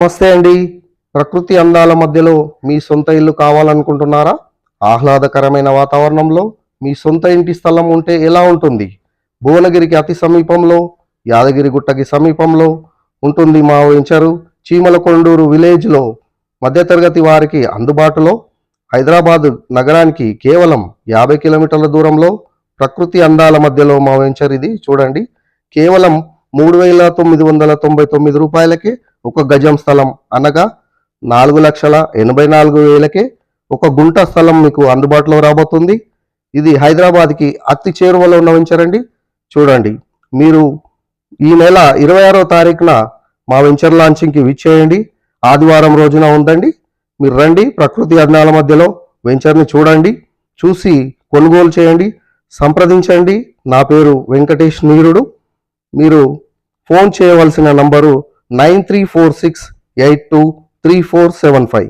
నమస్తే అండి. ప్రకృతి అందాల మధ్యలో మీ సొంత ఇల్లు కావాలనుకుంటున్నారా? ఆహ్లాదకరమైన వాతావరణంలో మీ సొంత ఇంటి స్థలం ఉంటే ఎలా ఉంటుంది? భువనగిరికి అతి సమీపంలో, యాదగిరిగుట్టకి సమీపంలో ఉంటుంది మా వెంచరు చీమలకొండూరు విలేజ్లో. మధ్యతరగతి వారికి అందుబాటులో, హైదరాబాద్ నగరానికి కేవలం 50 కిలోమీటర్ల దూరంలో, ప్రకృతి అందాల మధ్యలో మా వెంచర్ ఇది. చూడండి, కేవలం 3,999 రూపాయలకే ఒక గజం స్థలం, అనగా 4,84,000కే ఒక గుంట స్థలం మీకు అందుబాటులో రాబోతుంది. ఇది హైదరాబాద్కి అతి చేరువలో ఉన్న వెంచరండి. చూడండి, మీరు ఈ నెల 26వ తారీఖున మా వెంచర్ లాంచింగ్కి విచ్చేయండి. ఆదివారం రోజున ఉందండి. మీరు రండి, ప్రకృతి అందాల మధ్యలో వెంచర్ని చూడండి, చూసి కొనుగోలు చేయండి, సంప్రదించండి. నా పేరు వెంకటేష్ నీరుడు. మీరు ఫోన్ చేయవలసిన నంబరు 9346823475.